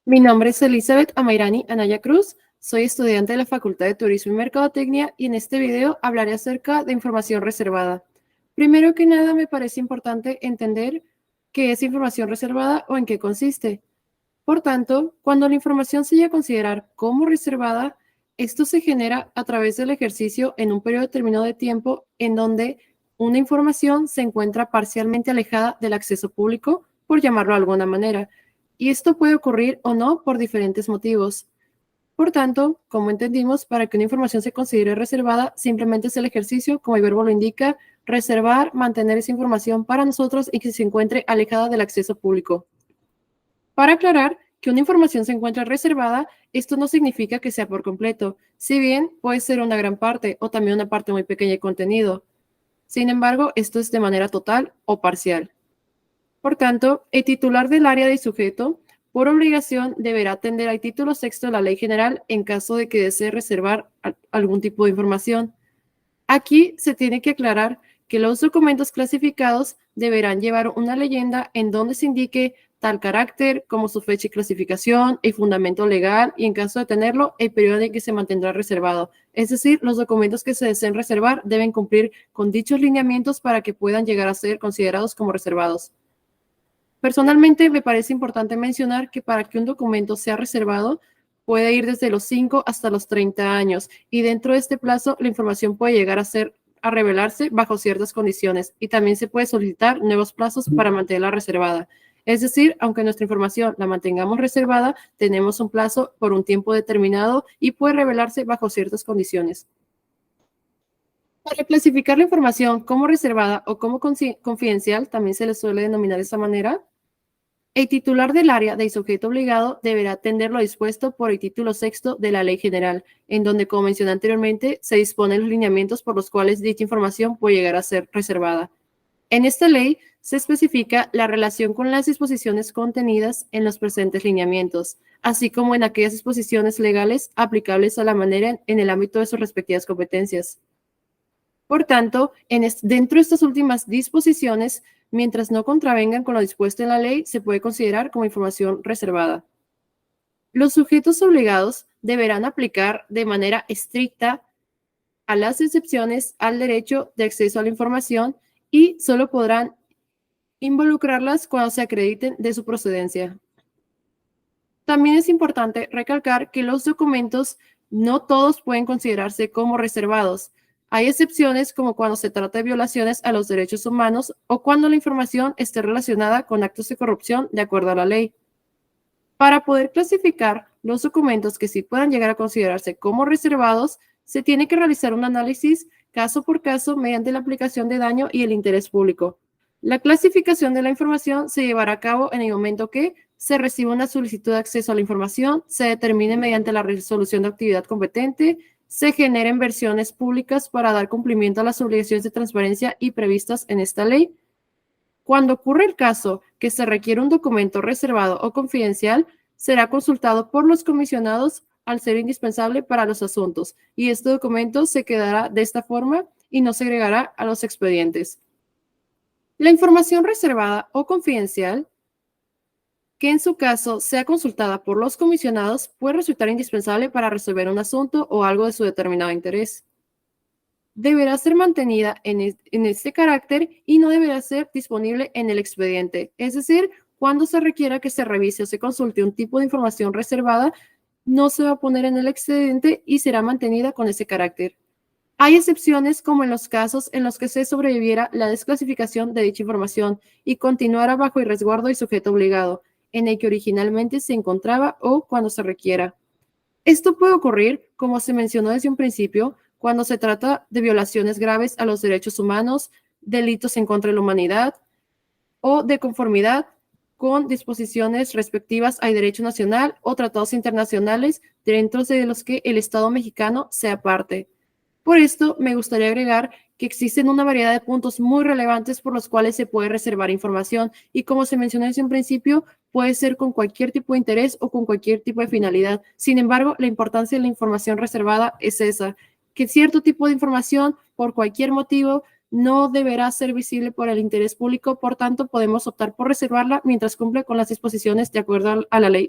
Mi nombre es Elizabeth Amairani Anaya Cruz, soy estudiante de la Facultad de Turismo y Mercadotecnia y en este video hablaré acerca de información reservada. Primero que nada, me parece importante entender qué es información reservada o en qué consiste. Por tanto, cuando la información se llega a considerar como reservada, esto se genera a través del ejercicio en un periodo determinado de tiempo en donde una información se encuentra parcialmente alejada del acceso público, por llamarlo de alguna manera, y esto puede ocurrir o no por diferentes motivos. Por tanto, como entendimos, para que una información se considere reservada, simplemente es el ejercicio, como el verbo lo indica, reservar, mantener esa información para nosotros y que se encuentre alejada del acceso público. Para aclarar que una información se encuentra reservada, esto no significa que sea por completo, si bien puede ser una gran parte o también una parte muy pequeña de contenido. Sin embargo, esto es de manera total o parcial. Por tanto, el titular del área de sujeto, por obligación, deberá atender al título sexto de la Ley General en caso de que desee reservar algún tipo de información. Aquí se tiene que aclarar que los documentos clasificados deberán llevar una leyenda en donde se indique tal carácter como su fecha y clasificación, el fundamento legal y, en caso de tenerlo, el periodo en que se mantendrá reservado. Es decir, los documentos que se deseen reservar deben cumplir con dichos lineamientos para que puedan llegar a ser considerados como reservados. Personalmente, me parece importante mencionar que para que un documento sea reservado, puede ir desde los 5 hasta los 30 años y dentro de este plazo la información puede llegar a revelarse bajo ciertas condiciones y también se puede solicitar nuevos plazos para mantenerla reservada. Es decir, aunque nuestra información la mantengamos reservada, tenemos un plazo por un tiempo determinado y puede revelarse bajo ciertas condiciones. Para clasificar la información como reservada o como confidencial, también se le suele denominar de esta manera, el titular del área del sujeto obligado deberá atender lo dispuesto por el título sexto de la Ley General, en donde, como mencioné anteriormente, se disponen los lineamientos por los cuales dicha información puede llegar a ser reservada. En esta ley se especifica la relación con las disposiciones contenidas en los presentes lineamientos, así como en aquellas disposiciones legales aplicables a la manera en el ámbito de sus respectivas competencias. Por tanto, dentro de estas últimas disposiciones, mientras no contravengan con lo dispuesto en la ley, se puede considerar como información reservada. Los sujetos obligados deberán aplicar de manera estricta a las excepciones al derecho de acceso a la información y solo podrán involucrarlas cuando se acrediten de su procedencia. También es importante recalcar que los documentos no todos pueden considerarse como reservados. Hay excepciones como cuando se trata de violaciones a los derechos humanos o cuando la información esté relacionada con actos de corrupción de acuerdo a la ley. Para poder clasificar los documentos que sí puedan llegar a considerarse como reservados, se tiene que realizar un análisis caso por caso mediante la aplicación de daño y el interés público. La clasificación de la información se llevará a cabo en el momento que se reciba una solicitud de acceso a la información, se determine mediante la resolución de actividad competente, se generen versiones públicas para dar cumplimiento a las obligaciones de transparencia y previstas en esta ley. Cuando ocurre el caso que se requiere un documento reservado o confidencial, será consultado por los comisionados al ser indispensable para los asuntos, y este documento se quedará de esta forma y no se agregará a los expedientes. La información reservada o confidencial, que en su caso sea consultada por los comisionados, puede resultar indispensable para resolver un asunto o algo de su determinado interés. Deberá ser mantenida en este carácter y no deberá ser disponible en el expediente. Es decir, cuando se requiera que se revise o se consulte un tipo de información reservada, no se va a poner en el expediente y será mantenida con ese carácter. Hay excepciones como en los casos en los que se sobreviviera la desclasificación de dicha información y continuara bajo el resguardo y sujeto obligado, en el que originalmente se encontraba o cuando se requiera. Esto puede ocurrir, como se mencionó desde un principio, cuando se trata de violaciones graves a los derechos humanos, delitos en contra de la humanidad o de conformidad con disposiciones respectivas al derecho nacional o tratados internacionales dentro de los que el Estado mexicano sea parte. Por esto, me gustaría agregar que existen una variedad de puntos muy relevantes por los cuales se puede reservar información y, como se mencionó desde un principio, puede ser con cualquier tipo de interés o con cualquier tipo de finalidad. Sin embargo, la importancia de la información reservada es esa, que cierto tipo de información, por cualquier motivo, no deberá ser visible por el interés público, por tanto, podemos optar por reservarla mientras cumple con las disposiciones de acuerdo a la ley.